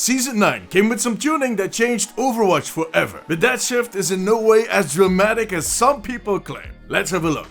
Season 9 came with some tuning that changed Overwatch forever, but that shift is in no way as dramatic as some people claim. Let's have a look.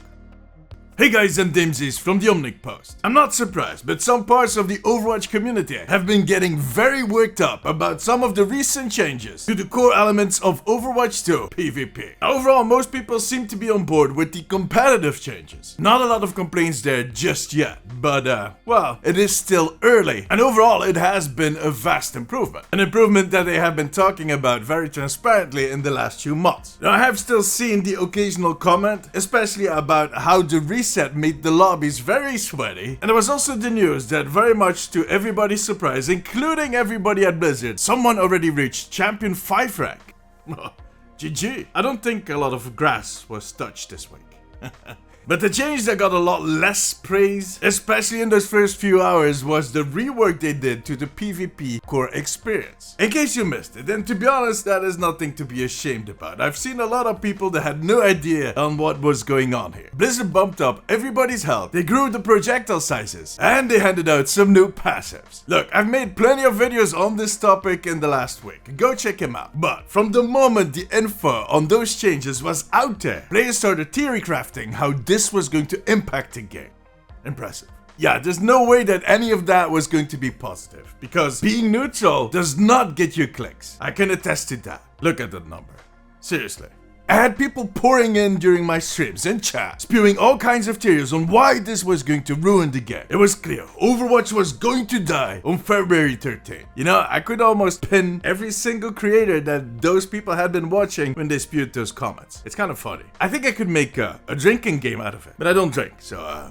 Hey guys, I'm Dimsies from the Omnic Post. I'm not surprised, but some parts of the Overwatch community have been getting very worked up about some of the recent changes to the core elements of Overwatch 2 PvP. Overall, most people seem to be on board with the competitive changes. Not a lot of complaints there just yet, but well, it is still early, and overall it has been a vast improvement. An improvement that they have been talking about very transparently in the last few months. Now, I have still seen the occasional comment, especially about how the reset made the lobbies very sweaty, and there was also the news that very much to everybody's surprise, including everybody at Blizzard, someone already reached Champion 5 rank. GG. I don't think a lot of grass was touched this week. But the change that got a lot less praise, especially in those first few hours, was the rework they did to the PvP core experience. In case you missed it, and to be honest, that is nothing to be ashamed about. I've seen a lot of people that had no idea on what was going on here. Blizzard bumped up everybody's health, they grew the projectile sizes, and they handed out some new passives. Look, I've made plenty of videos on this topic in the last week. Go check them out. But from the moment the info on those changes was out there, players started theory crafting how this was going to impact the game. Impressive. Yeah, there's no way that any of that was going to be positive, because being neutral does not get you clicks. I can attest to that. Look at that number. Seriously. I had people pouring in during my streams and chat, spewing all kinds of theories on why this was going to ruin the game. It was clear, Overwatch was going to die on February 13th. You know, I could almost pin every single creator that those people had been watching when they spewed those comments. It's kind of funny. I think I could make a drinking game out of it, but I don't drink, so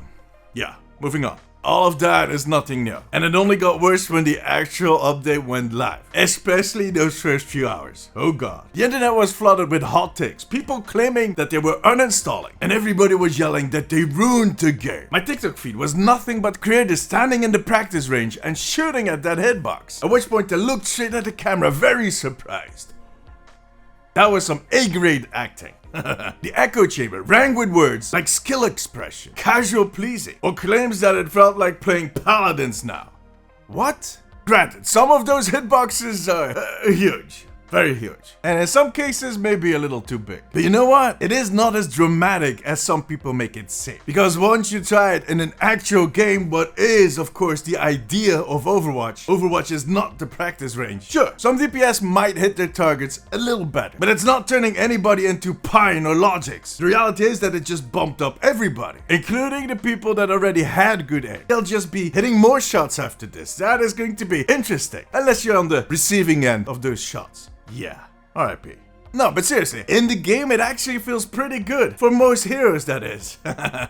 yeah, moving on. All of that is nothing new, and it only got worse when the actual update went live, especially those first few hours. Oh god. The internet was flooded with hot takes, people claiming that they were uninstalling, and everybody was yelling that they ruined the game. My TikTok feed was nothing but creators standing in the practice range and shooting at that hitbox, at which point they looked straight at the camera very surprised. That was some A-grade acting. The echo chamber rang with words like skill expression, casual pleasing, or claims that it felt like playing Paladins now. What? Granted, some of those hitboxes are huge. Very huge. And in some cases, maybe a little too big. But you know what? It is not as dramatic as some people make it seem. Because once you try it in an actual game, what is, of course, the idea of Overwatch, Overwatch is not the practice range. Sure, some DPS might hit their targets a little better, but it's not turning anybody into Pine or Logix. The reality is that it just bumped up everybody, including the people that already had good aim. They'll just be hitting more shots after this. That is going to be interesting, unless you're on the receiving end of those shots. Yeah, RIP. No, but seriously, in the game it actually feels pretty good. For most heroes, that is.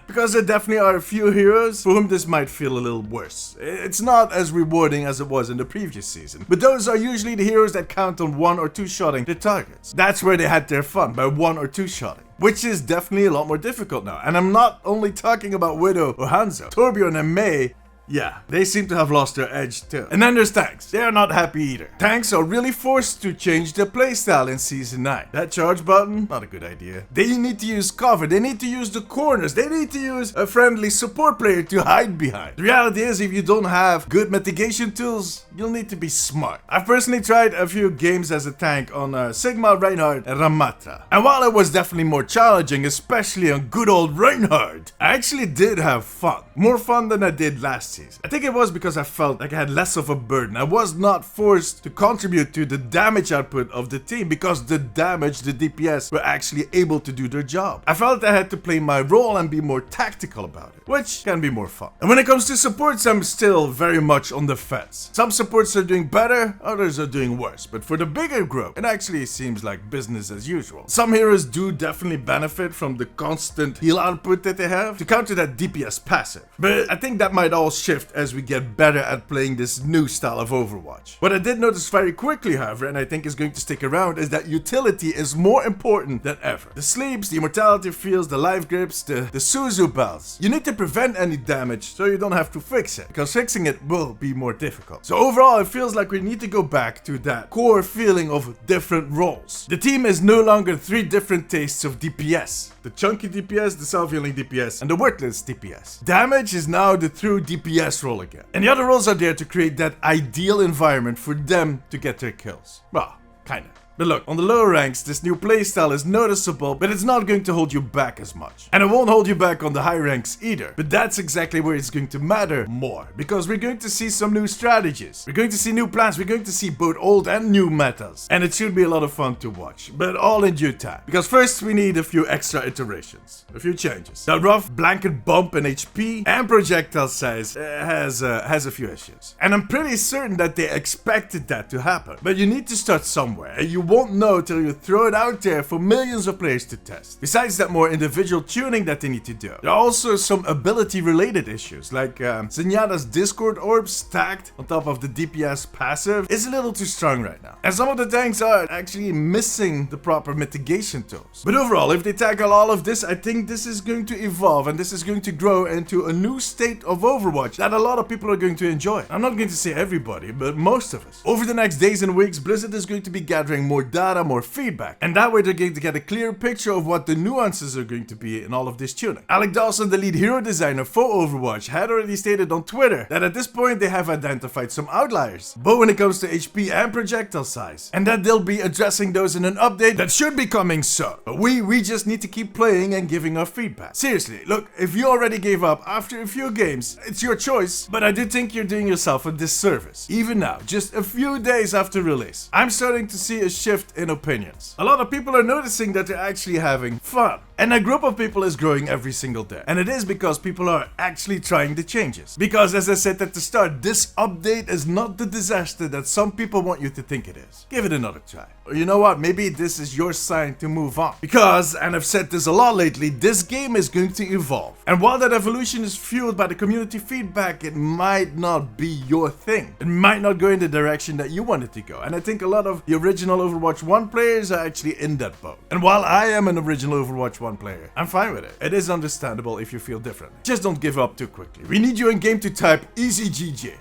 Because there definitely are a few heroes for whom this might feel a little worse. It's not as rewarding as it was in the previous season. But those are usually the heroes that count on one or two shotting their targets. That's where they had their fun, by one or two shotting. Which is definitely a lot more difficult now. And I'm not only talking about Widow or Hanzo. Torbjorn and Mei, yeah, they seem to have lost their edge too. And then there's tanks. They are not happy either. Tanks are really forced to change their playstyle in Season 9. That charge button, not a good idea. They need to use cover, they need to use the corners, they need to use a friendly support player to hide behind. The reality is, if you don't have good mitigation tools, you'll need to be smart. I've personally tried a few games as a tank on Sigma, Reinhardt, and Ramatra. And while it was definitely more challenging, especially on good old Reinhardt, I actually did have fun. More fun than I did last season. I think it was because I felt like I had less of a burden. I was not forced to contribute to the damage output of the team because the damage, the DPS, were actually able to do their job. I felt I had to play my role and be more tactical about it, which can be more fun. And when it comes to supports, I'm still very much on the fence. Some supports are doing better, others are doing worse. But for the bigger group, it actually seems like business as usual. Some heroes do definitely benefit from the constant heal output that they have to counter that DPS passive. But I think that might all shift as we get better at playing this new style of Overwatch. What I did notice very quickly, however, and I think is going to stick around, is that utility is more important than ever. The sleeps, the immortality fields, the life grips, the Suzu bells. You need to prevent any damage so you don't have to fix it, because fixing it will be more difficult. So overall, it feels like we need to go back to that core feeling of different roles. The team is no longer 3 different tastes of DPS. The chunky DPS, the self-healing DPS, and the worthless DPS. Damage is now the true DPS role again. And the other roles are there to create that ideal environment for them to get their kills. Well, kinda. But look, on the lower ranks, this new playstyle is noticeable, but it's not going to hold you back as much. And it won't hold you back on the high ranks either. But that's exactly where it's going to matter more, because we're going to see some new strategies. We're going to see new plans, we're going to see both old and new metas. And it should be a lot of fun to watch, but all in due time. Because first we need a few extra iterations, a few changes. The rough blanket bump in HP and projectile size has a few issues. And I'm pretty certain that they expected that to happen. But you need to start somewhere, and you won't know till you throw it out there for millions of players to test. Besides that more individual tuning that they need to do, there are also some ability related issues, like Zenyatta's Discord orb stacked on top of the DPS passive is a little too strong right now. And some of the tanks are actually missing the proper mitigation tools. But overall, if they tackle all of this, I think this is going to evolve and this is going to grow into a new state of Overwatch that a lot of people are going to enjoy. I'm not going to say everybody, but most of us. Over the next days and weeks, Blizzard is going to be gathering more data, more feedback, and that way they're going to get a clear picture of what the nuances are going to be in all of this tuning. Alec Dawson, the lead hero designer for Overwatch, had already stated on Twitter that at this point they have identified some outliers, both when it comes to HP and projectile size, and that they'll be addressing those in an update that should be coming soon. But we just need to keep playing and giving our feedback. Seriously, look, if you already gave up after a few games, it's your choice, but I do think you're doing yourself a disservice. Even now, just a few days after release, I'm starting to see a shift in opinions. A lot of people are noticing that they're actually having fun. And a group of people is growing every single day. And it is because people are actually trying the changes. Because as I said at the start, this update is not the disaster that some people want you to think it is. Give it another try. Or you know what, maybe this is your sign to move on. Because, and I've said this a lot lately, this game is going to evolve. And while that evolution is fueled by the community feedback, it might not be your thing. It might not go in the direction that you want it to go. And I think a lot of the original Overwatch 1 players are actually in that boat. And while I am an original Overwatch 1 player, I'm fine with it. It is understandable if you feel differently. Just don't give up too quickly. We need you in game to type EasyGG.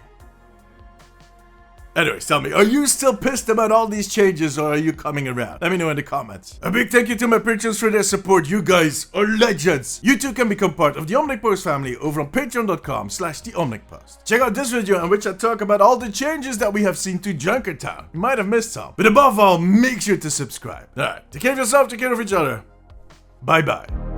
Anyways, tell me, are you still pissed about all these changes or are you coming around? Let me know in the comments. A big thank you to my patrons for their support. You guys are legends. You too can become part of the Omnic Post family over on patreon.com/theomnicpost. Check out this video in which I talk about all the changes that we have seen to Junkertown. You might have missed some, but above all, make sure to subscribe. Alright, take care of yourself, take care of each other. Bye bye.